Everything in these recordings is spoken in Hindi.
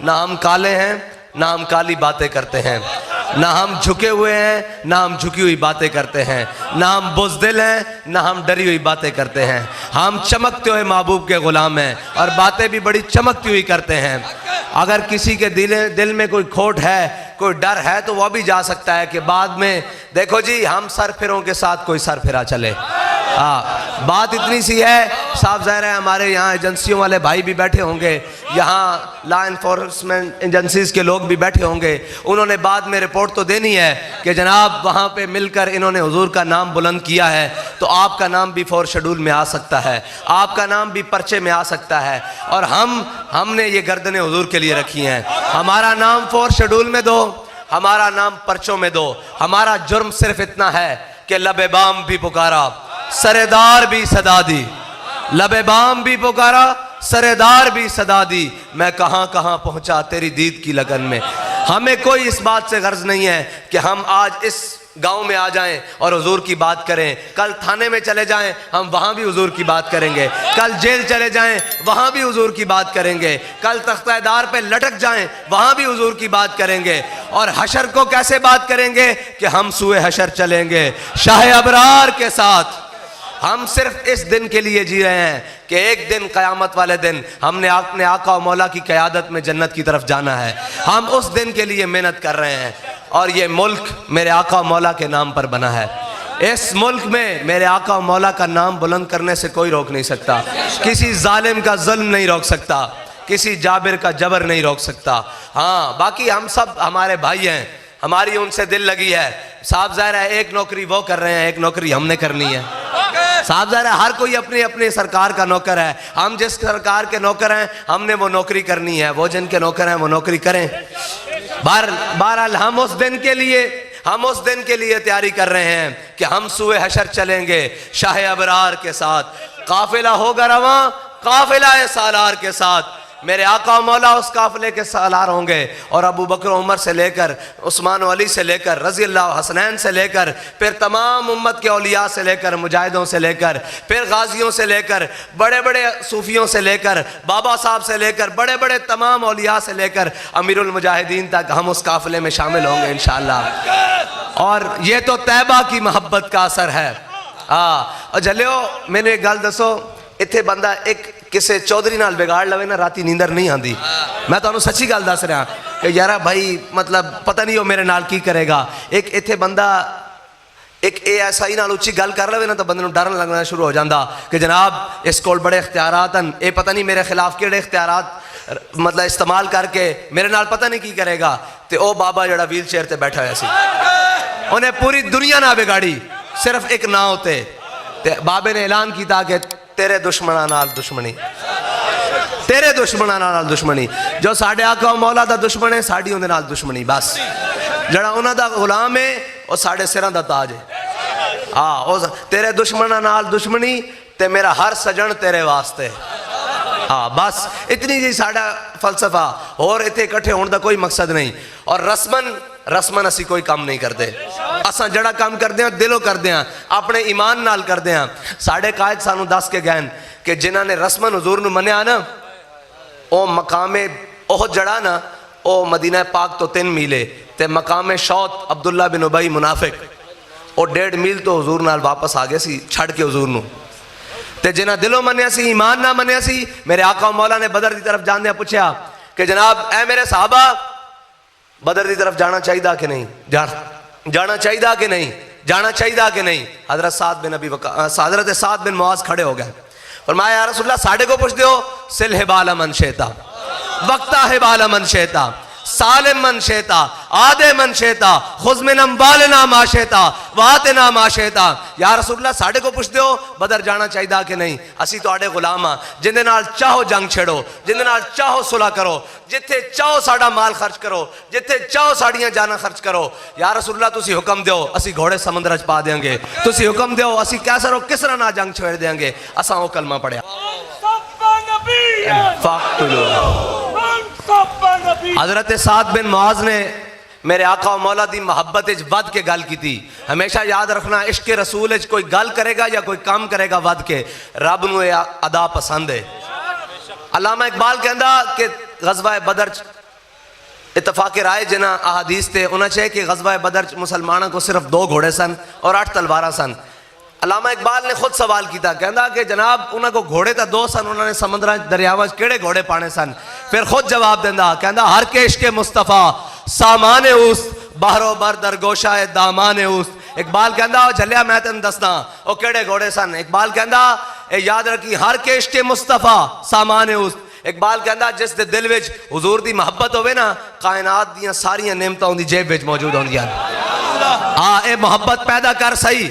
ना हम काले हैं ना हम काली बातें करते हैं, ना हम झुके हुए हैं ना हम झुकी हुई बातें करते हैं, ना हम बुज़दिल हैं ना हम डरी हुई बातें करते हैं। हम चमकते हुए महबूब के ग़ुलाम हैं और बातें भी बड़ी चमकती हुई करते हैं। अगर किसी के दिल में कोई खोट है, कोई डर है, तो वह भी जा सकता है कि बाद में देखो जी हम सरफिरों के साथ कोई सरफिरा चले। हाँ, बात इतनी सी है, साफ ज़ाहिर है हमारे यहाँ एजेंसियों वाले भाई भी बैठे होंगे, यहाँ लॉ इन्फोर्समेंट एजेंसीज़ के लोग भी बैठे होंगे। उन्होंने बाद में रिपोर्ट तो देनी है कि जनाब वहाँ पे मिलकर इन्होंने हुजूर का नाम बुलंद किया है, तो आपका नाम भी 4 शेड्यूल में आ सकता है, आपका नाम भी पर्चे में आ सकता है। और हमने ये गर्दनें हुजूर के लिए रखी हैं। हमारा नाम 4 शेड्यूल में दो, हमारा नाम पर्चों में दो। हमारा जुर्म सिर्फ इतना है कि लबे-बाम भी पुकारा, सरेदार भी सदा दी। लबे-बाम भी पुकारा, सरेदार भी सदा दी। मैं कहां कहां पहुंचा तेरी दीद की लगन में। हमें कोई इस बात से गर्ज नहीं है कि हम आज इस गांव में आ जाएं और हुजूर की बात करें, कल थाने में चले जाएं हम वहां भी हुजूर की बात करेंगे, कल जेल चले जाएं वहां भी हुजूर की बात करेंगे, कल तख्तादार पे लटक जाएं वहां भी हुजूर की बात करेंगे। और हशर को कैसे बात करेंगे कि हम सुए हशर चलेंगे शाह अबरार के साथ। हम सिर्फ इस दिन के लिए जी रहे हैं कि एक दिन क़यामत वाले दिन हमने अपने आका और मौला की क़यादत में जन्नत की तरफ जाना है। हम उस दिन के लिए मेहनत कर रहे हैं और ये मुल्क मेरे आका और मौला के नाम पर बना है। इस मुल्क में मेरे आका और मौला का नाम बुलंद करने से कोई रोक नहीं सकता, किसी जालिम का जुल्म नहीं रोक सकता, किसी जाबिर का जबर नहीं रोक सकता। हाँ, बाकी हम सब हमारे भाई हैं, हमारी उनसे दिल लगी है। साफ ज़ाहिर है एक नौकरी वो कर रहे हैं, एक नौकरी हमने करनी है। साफ ज़ाहिर है हर कोई अपनी अपनी सरकार का नौकर है। हम जिस सरकार के नौकर हैं हमने वो नौकरी करनी है, वो जिनके नौकर हैं वो नौकरी करें। बहरहाल हम उस दिन के लिए तैयारी कर रहे हैं कि हम सुए हशर चलेंगे शाह अबरार के साथ। काफिला होगा रवां, काफिला सालार के साथ। मेरे आका और मौला उस काफिले के सालार होंगे और अबू बकर उमर से लेकर उस्मान अली से लेकर रज़ी अल्लाह हसनैन से लेकर फिर तमाम उम्मत के औलिया से लेकर मुजाहिदों से लेकर फिर गाजियों से लेकर बड़े बड़े सूफियों से लेकर बाबा साहब से लेकर बड़े बड़े तमाम औलिया से लेकर अमीरुल मुजाहिदीन तक हम उस काफिले में शामिल होंगे इंशाअल्लाह। और ये तो तैबा की मोहब्बत का असर है। और जलियो मैंने एक गल दसो, इत्थे बंदा एक किसी चौधरी नाल बिगाड़ लवे ना राती नींदर नहीं आती। मैं तुहानू सच्ची गल दस रहा कि यार भाई मतलब पता नहीं वो मेरे नाल की करेगा। एक इत्थे बंदा एक ASI नाल उच्ची गल कर लवे ना तो बंदे नू डर लगना शुरू हो जाता कि जनाब इस कोल बड़े इख्तियारात हैं, ये पता नहीं मेरे खिलाफ किहड़े इख्तियारात मतलब इस्तेमाल करके मेरे नाल पता नहीं की करेगा। तो वह बाबा जड़ा व्हील चेयर ते बैठा हुआ सी, उन्हें पूरी दुनिया ना बिगाड़ी सिर्फ एक ना होते। बाबे ने ऐलान किया कि तेरे दुश्मना नाल दुश्मनी, तेरे दुश्मना नाल दुश्मनी। जो साडे आका मौला दा दुश्मन है साडी उहदे नाल दुश्मनी। बस जड़ा उन्हां दा गुलाम है वो साडे सिरां दा ताज है। हाँ, उस तेरे दुश्मना नाल दुश्मनी ते मेरा हर सजन तेरे वास्ते। हाँ, बस इतनी जी साडा फलसफा, और इत्थे इकट्ठे होने का कोई मकसद नहीं। और रस्मन असी कोई काम नहीं करते। असा जड़ा काम करते हैं दिलों करते हैं, अपने ईमान नाल करते हैं। साढ़े कायद सानू दस के गए कि जिन्हों ने रस्मन हुजूर नू मनिया ना, वो मकामे ओह जड़ा ना वो मदीना पाक तो 3 मील है, ते मकामे शौत अब्दुल्ला बिन उबई मुनाफिक वो 1.5 मील तो हुजूर नाल वापस आ गए सी छड़ के हुजूर नू। ते जिन्हें दिलों मनिया सी, ईमान ना मनिया सी, मेरे आका मौला ने बदर की तरफ जाने पूछा कि जनाब ए मेरे साहबा बदर की तरफ जाना चाहिए कि नहीं, जाना चाहिए कि नहीं, जाना चाहिए कि नहीं। हजरत साद बिन मुआज खड़े हो गए, फरमाया या रसूलल्लाह साढ़े को पूछ दो, सिल हिबाला मन शेता, वक्ता हिबाला मन शेता, सालिम मन शेता, आदे मन शेता, खुजमिन अम्बालना माशेता, वातना माशेता। या रसूलल्लाह साढ़े को पूछ दो बदर जाना चाहिए कि नहीं। असी तुहाडे गुलाम हाँ, जिंदे नाल चाहो जंग छेड़ो, जिंदे नाल चाहो सुलह करो, जिथे चाहो साडा माल खर्च करो, जिथे चाहो साड़ियां जाना खर्च करो। या रसूलल्लाह तुसी हुक्म दो असी घोड़े समुद्र च पा देंगे, तुसी हुक्म दो असी कैसर किसरा ना जंग छेड़ देंगे। असा वो कलमा पढ़िया। हजरत साद बिन मुआज ने मेरे आका और मौला दी मोहब्बत वध के गल की थी। हमेशा याद रखना इश्क रसूल कोई गल करेगा या कोई काम करेगा वध के, रब नूं अदा पसंद है। अल्लामा इकबाल कहंदा कि गज़वा बदर इतफाक राय जिन्हें अहादीस थे उन्हें चाहिए कि गज़वा बदर मुसलमानों को सिर्फ 2 घोड़े सन और 8 तलवारा सन। अलामा इकबाल ने खुद सवाल किया, कहता कि जनाब उन्होंने को घोड़े तो 2 सन, उन्होंने समुद्र दरियावां केड़े घोड़े पाने सन? फिर खुद जवाब देंदा, कहता हर के इश्क़ मुस्तफ़ा सामाने उस बहरो बर दरगोशा दामाने उस। इकबाल कहता झलिया मैं तेन दसदा वो केड़े घोड़े सन। इकबाल कहता याद रखी हर के इश्क़ मुस्तफ़ा सामाने उस। इकबाल कहता जिस दे दिल विच हुजूर दी मोहब्बत होवे ना, कायनात दियां सारियां नेमतां उहदी जेब विच मौजूद होंदियां। हाँ, ये मोहब्बत पैदा कर सही।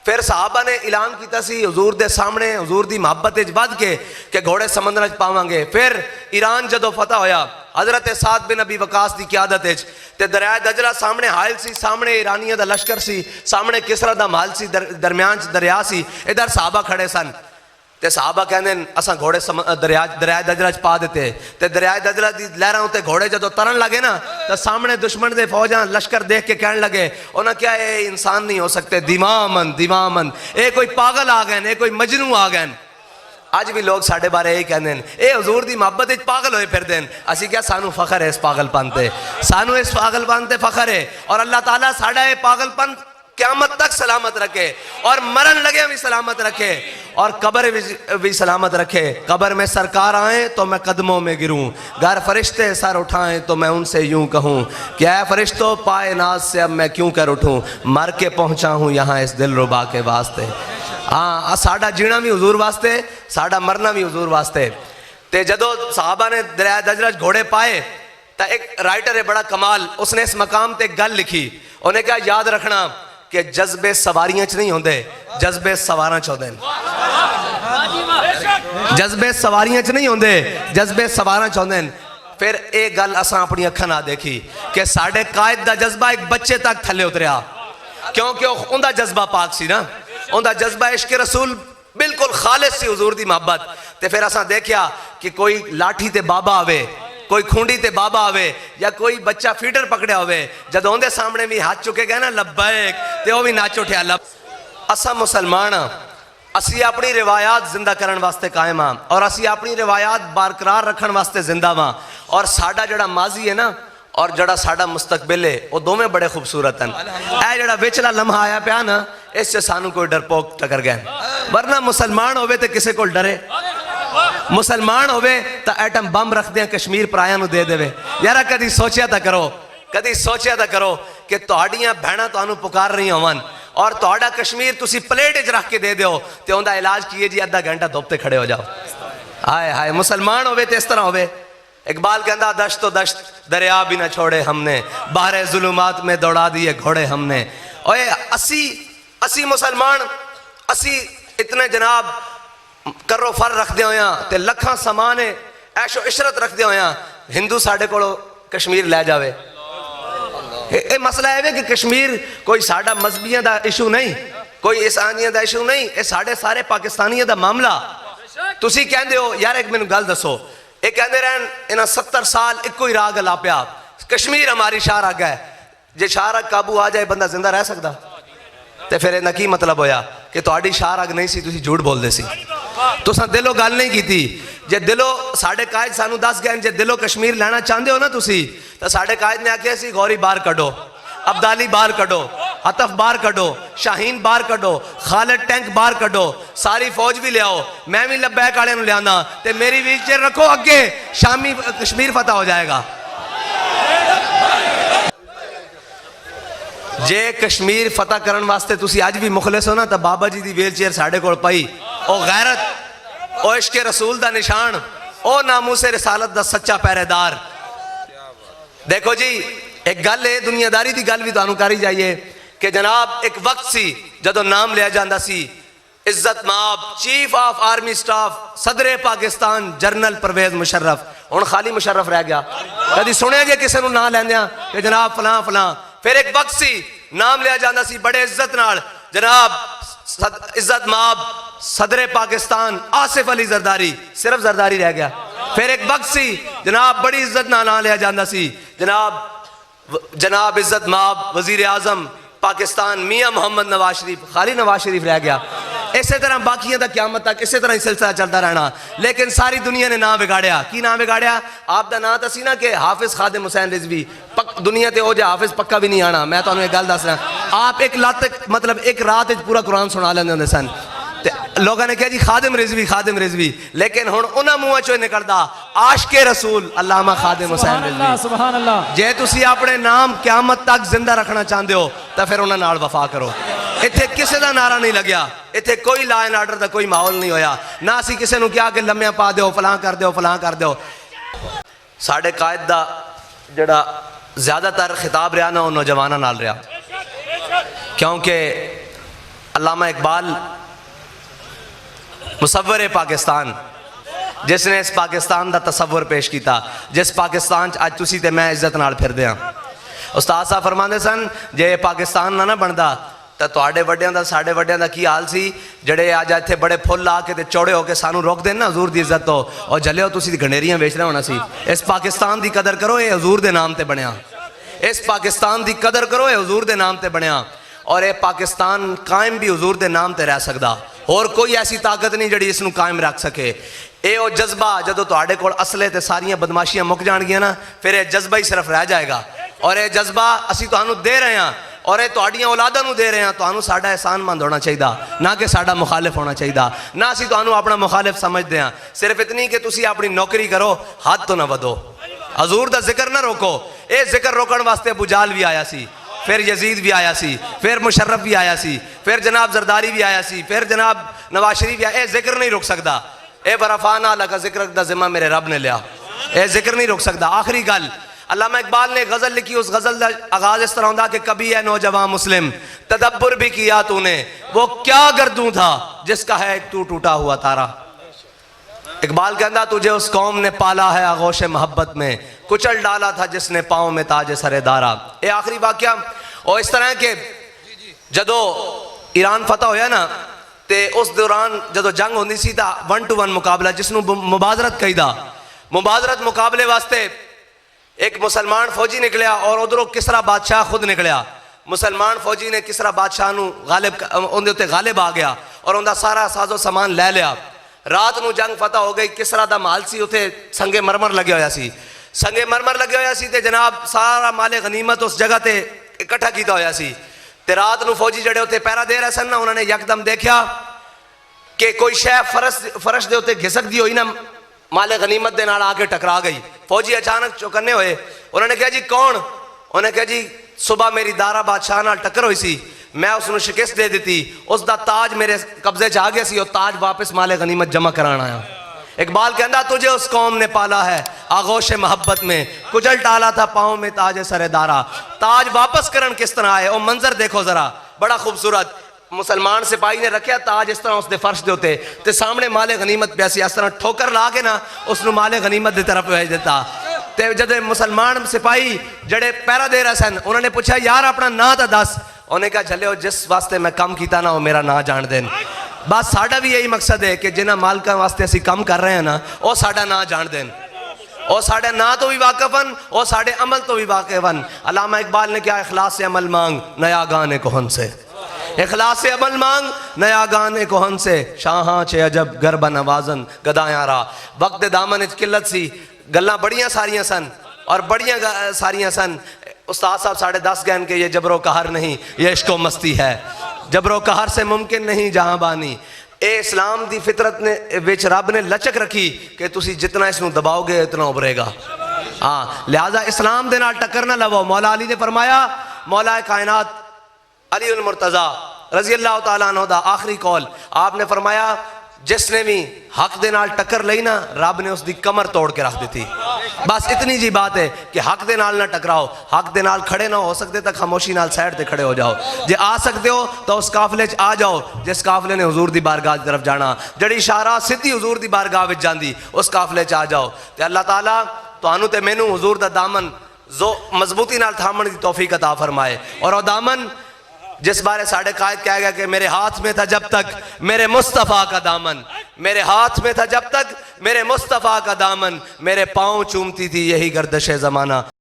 फिर सहाबा ने ऐलान किया सी हुजूर दे सामने, हुजूर दी मोहब्बत च वध के कि घोड़े समंदर च पावांगे। फिर ईरान जदों फतह होया हजरत साद बिन अबी वकास की क्यादत ते दरिया दजला सामने हायल सी, सामने ईरानियों का लश्कर सी, सामने किसरा दा महल सी, दरम्यान दरिया सी, इधर सहाबा खड़े सन। ते सहाबा कहते असा घोड़े दरिया दजला च पा दिते। ते दरिया दजला की लहरों उत्ते घोड़े जदों तरन लगे ना, तो सामने दुश्मन के फौजा लश्कर देख के कहने लगे, उन्हें क्या ये इंसान नहीं हो सकते, दीवामन दीवामन, ये कोई पागल आ गए, ये कोई मजनू आ गए। अज भी लोग साढ़े बारे यही कहते हैं, ये हजूर की मोहब्बत पागल होए फिरते हैं। असी क्या सानू फखर है इस पागलपन से, सानू इस पागलपन से फखर है। और अल्लाह ताला साड़ा ये पागलपन क़यामत तक सलामत रखे और मरण लगे भी सलामत रखे और कब्र भी सलामत रखे। कब्र में सरकार आए तो मैं कदमों में गिरूं, घर फरिश्ते सर उठाएं तो मैं उनसे यूं कहूं, क्या है फरिश्तों पाए नाज से अब मैं क्यों कर उठूं, मर के पहुंचा हूं यहाँ इस दिल रुबा के वास्ते। हाँ, साडा जीना भी हुजूर वास्ते, साडा मरना भी हुजूर वास्ते। ते जदों सहाबा ने दरिया दजला घोड़े पाए तो एक राइटर है बड़ा कमाल, उसने इस मकाम ते गल लिखी। उन्हें क्या याद रखना कि जज्बे सवारियां च नहीं होंदे, जज्बे सवारां च होंदे। जज्बे सवारियां च नहीं होंदे, जज्बे सवारां च होंदे। फिर एक गल असां अपनी अखां नाल देखी कि साडे कायद दा जज्बा एक बच्चे तक थले उतरिया, क्योंकि उनका जज्बा पाक सी ना, उनका जज्बा इश्क रसूल बिल्कुल खालिस सी, हुजूर दी मोहब्बत। ते फिर असां देखिया कि कोई लाठी ते बाबा आवे, कोई खूंडी ते बाबा आवे, या कोई बच्चा फीडर पकड़िया होवे, जदों उहदे सामने भी हाथ चुके गए ना लब्बैक, ते वो भी नच उठिया लब। असां मुसलमान असी अपनी रिवायात जिंदा करने वास्ते कायम हाँ और असी अपनी रिवायात बरकरार रखने वास्ते जिंदा हाँ। और साडा जड़ा माजी है ना और जड़ा साडा मुस्तकबिल है वो दोवें बड़े खूबसूरत हैं। यह जड़ा विचला लम्हा आया पिया ना, इस सानू कोई डरपोक टकर गए, वरना मुसलमान होवे तो किसी को डरे। मुसलमान होवे तो एटम बम रखदे कश्मीर पराया दे देवे। यार कदी सोचिया तो करो, कदी सोचिया तो करो कि तुहाड़ियां भैणां तुहानू पुकार रही होवन और तुहाड़ा कश्मीर तुसी प्लेट च रख के दे दो तो उनका इलाज किए जी आधा घंटा धुप ते खड़े हो जाओ। हाय हाय, मुसलमान होवे तो इस तरह होवे। इकबाल कहता दश्त तो दश्त दरिया भी न छोड़े हमने, बाहर जुलुमात में दौड़ा दिए घोड़े हमने। ओए असी मुसलमान असी इतने जनाब करो फर रखते होया ते लखा समान ऐशो इशरत रखते होया हिंदू साढ़े को कश्मीर लै जावे। ये मसला है कि कश्मीर कोई साडा मजहबियां दा इशू नहीं, कोई ईसानियां दा इशू नहीं, ये साढ़े सारे पाकिस्तानियों दा मामला। तुसी कहंदे हो यार, एक मैनू गल दसो, ये कहते रहन इन्हें 70 साल एको ही राग लापिया कश्मीर हमारी शाहराग है, जे शाहराग काबू आ जाए बंदा जिंदा रह सकता? तो फिर इन्हें की मतलब होया कि तुहाडी शाहराग नहीं सी, तुसी झूठ बोलदे सी, तुसां दिलों गल नहीं की। जे दिलों साढ़े कायद सानू दस गए जे दिलों कश्मीर लेना चाहते हो ना तुसी, तो साढ़े कायद ने आख्या सी गौरी बाहर कढो, अब्दाली बाहर कढो, हतफ बाहर कढो, शाहीन बाहर कढो, खालिद टैंक बाहर कढो, सारी फौज भी लियाओ, मैं भी लब्बैक वाले नूं लियाना ते मेरी व्हीलचेयर रखो अगे, शामी कश्मीर फतह हो जाएगा। जे कश्मीर फतह करने वास्ते तुसी अज भी मुखलिस हो ना, तो बाबा जी की व्हीलचेयर साढ़े कोल पई, ओ गैरत, ओ इश्क रसूल दा निशान, ओ नामूसे रिसालत दा सच्चा पहरेदार। देखो जी, एक गल है दुनियादारी की गल भी तुहानू करी जाइए कि जनाब एक वक्त सी जदों नाम लिया जाता सी इज्जत माब चीफ ऑफ आर्मी स्टाफ सदरे पाकिस्तान जनरल परवेज मुशर्रफ, हुण खाली मुशर्रफ रह गया। कभी सुने जे किसी को नाम लैंदियां कि जनाब फलां फलां। फिर एक वक्त सी नाम लिया जाता सी बड़े इज्जत नाल, जनाब इज्जत माब सदरे पाकिस्तान आसिफ अली जरदारी, सिर्फ जरदारी रह गया। फिर एक वक्त सी जनाब बड़ी इज्जत नाम लिया जाता सी जनाब इज्जत माब वजीर आजम पाकिस्तान मियाँ मोहम्मद नवाज शरीफ, खाली नवाज शरीफ रह गया। इस तरह बाकी दा क़यामत तक इस तरह ही सिलसिला चलता रहना। लेकिन सारी दुनिया ने नाम बिगाड़िया। की नाम बिगाड़िया? आप दा नाम तो सी ना कि हाफिज खादिम हुसैन रिजवी, दुनिया ते हो जा हाफिज पक्का भी नहीं आना। मैं तुहानू एक गल दसना, आप एक लत मतलब एक रात पूरा कुरान सुना लेंदे होंदे सन। लोगों ने कहा जी खादिम रिजवी, खादिम रिजवी, लेकिन हुण उन्हां मूहां चों निकलदा आशिके रसूल अल्लामा खादिम हुसैन रिजवी। सुभान अल्लाह। जे तुसी अपने नाम क़यामत तक जिंदा रखना चाहते हो तो फिर उन्हां नाल वफा करो। इत्थे किसी का नारा नहीं लग्या, इत्थे कोई लॉ एंड ऑर्डर का कोई माहौल नहीं होया। ना असीं किसी नूं कहा कि लम्मिया पा दो, फलां कर दो, फलां कर दो। साडे कायद दा जिहड़ा ज़्यादातर खिताब रहा ना वो नौजवानों नाल रहा, क्योंकि अल्लामा इकबाल मुसव्वर पाकिस्तान, जिसने इस पाकिस्तान का तसव्वुर पेश किया, जिस पाकिस्तान अज तुसी ते मैं इज्जत नाल फिरदे हां। उस्ताद साहब फरमाते सन जे पाकिस्तान ना बनता तो तुहाडे वड्डियां दा साडे वड्डियां दा की हाल सी, जेड़े अज इत्थे बड़े फुल ला के ते चौड़े होके सानू रोक देन ना हजूर दी इज्जत तो, और जलियो तुसी गंडेरियां बेच रहे होना सी। इस पाकिस्तान की कदर करो, ये हजूर दे नाम ते बनया। इस पाकिस्तान की कदर करो, ये हजूर दे नाम ते बनया। और ये पाकिस्तान कायम भी हजूर दे नाम ते रह सकदा, और कोई ऐसी ताकत नहीं जिहड़ी इसनूं कायम रख सके। ये वो जज्बा जदों तुहाडे कोल असले ते सारियां बदमाशियां मुक जाणगियां ना, फिर ये जज्बा ही सिर्फ रह जाएगा। और ये जज्बा असीं तुहानूं दे रहे हैं, और ये तुहाडीआं औलादां नूं दे रहे हैं। तुहानूं साडा एहसानमंद होना चाहिए, ना कि साडा मुखालिफ होना चाहिए। ना असीं तुहानूं अपना मुखालिफ समझदे हां। सिर्फ इतनी कि तुसीं अपनी नौकरी करो, हद तो ना वधो, हजूर दा जिक्र ना रोको। ये जिक्र रोकण वास्ते अबू जाहल भी आया सी, फिर यजीद भी आया सी, फिर मुशर्रफ भी आया सी, फिर जनाब जरदारी भी आया सी, फिर जनाब नवाज शरीफ भी आया। जिक्र नहीं रुक सकता। ए बरफाना लगा जिक्र दा जिम्मा मेरे रब ने लिया, ये जिक्र नहीं रुक सकता। आखिरी गल, अल्लामा इकबाल ने गजल लिखी, उस गजल का आगाज इस तरह होता कि कभी है नौजवान मुस्लिम तदब्बुर भी किया तूने, वो क्या गर्दू था जिसका है एक तू टूटा हुआ तारा। इकबाल कहता तुझे उस कौम ने पाला है आगोश मोहब्बत में, कुचल डाला था जिसने पाँव में ताज सरेदारा। ये आखिरी वाक्या। और इस तरह के जदों ईरान फतह होया ना, तो उस दौरान जदों जंग होंदी सी तां 1 to 1 मुकाबला, जिसनों मुबाजरत कहीदा। मुबाजरत मुकाबले वास्ते एक मुसलमान फौजी निकलिया और उधरों किसरा बादशाह खुद निकलिया। मुसलमान फौजी ने किसरा बादशाह नूं गालिब उहदे उत्ते गालिब आ गया और उनका सारा साजो समान लै लिया। रात नूं जंग फतह हो गई। किसरा दा माल सी उत्थे संगे मरमर लगे होया सी, संगे मरमर लगे होया सी ते जनाब सारा माले गनीमत उस जगह ते इकट्ठा किया होया सी। ते रात नूं फौजी जड़े उत्ते पहरा दे रहे सन ना, उन्होंने यकदम देखा कि कोई शय फरश दे उत्ते घिसकदी हुई ना माले गनीमत दे नाल आके टकरा गई। फौजी अचानक चौकन्ने होए। उन्होंने कहा जी कौन? उन्हें कहा जी सुबह मेरी दारा बादशाह नाल टक्कर हुई सी, मैं उसनूं शिकस्त दे दी, उसका ताज मेरे कब्जे च आ गया सी और ताज वापस माले गनीमत जमा कराना आया। इकबाल कहता तुझे उस कौम ने पाला है आगोश मोहब्बत में, कुचल टाला था पाँव में ताज सरेदारा। ताज वापस करन किस तरह आए, और मंजर देखो जरा, बड़ा खूबसूरत। मुसलमान सिपाही ने रखा ताज इस तरह उसके फर्श के उत्ते, ते सामने माले गनीमत प्यासी इस तरह ठोकर ला के ना उसनूं माले गनीमत की तरफ भेज दिता। ते जब मुसलमान सिपाही जड़े पहरा दे रहे सन, उन्होंने पूछा यार अपना नां तो दस। उन्हें कहा चलियो जिस वास्ते मैं कम किया ना वो मेरा नां जान देन। बस साडा भी यही मकसद है कि जिन्हां मालकां वास्ते असीं कम कर रहे हैं ना, वो साडा नां जान देन, और साढ़े ना तो भी वाकिफ हन और साढ़े अमल तो भी वाकिफ हन। अल्लामा इकबाल ने क्या इखलास से अमल मांग नया गाने कोहन से, इखलास से अमल मांग नया गाने कोहन से। शाहां चे अजब गरब नवाजन गदायारा। वक्त दामन च किल्लत सी, गल्लां बड़ियां सारियां सन और बड़ियां सारियां सन। उस्ताद साहब 10.5 गहन के ये जबरो कहर नहीं, ये इश्को मस्ती है, जबरो कहर से मुमकिन नहीं जहां बानी। ए इस्लाम दी फितरत ने विच रब ने लचक रखी कि तुसी जितना इसनूं दबाओगे इतना उभरेगा। हाँ, लिहाजा इस्लाम दे नाल टक्कर ना लवो। मौला अली ने फरमाया, मौला कायनात अली उल मुर्तज़ा रजी अल्लाह तआला अन्हु दा आखिरी कौल, आपने फरमाया जिसने भी हक दे नाल टक्कर लई ना, रब ने उसकी कमर तोड़ के रख दी थी। बस इतनी जी बात है कि हक दे नाल ना टकराओ। हक दे नाल खड़े ना हो सकते तो खामोशी नाल साइड ते खड़े हो जाओ। जे आ सकते हो तो उस काफले च आ जाओ जिस काफले ने हुजूर दी बारगाह की तरफ जाना। जड़ी इशारा सीधी हुजूर दी बारगाह विच जांदी, उस काफले च आ जाओ। ते अल्लाह ताला तुहानू ते मैनू हुजूर दा दामन जो मजबूती नाल थामण दी तौफीक अता फरमाए। और वो दामन जिस बारे साढ़े कायद कहा गया कि मेरे हाथ में था जब तक मेरे मुस्तफ़ा का दामन, मेरे हाथ में था जब तक मेरे मुस्तफ़ा का दामन, मेरे पाँव चूमती थी यही गर्दश ज़माना।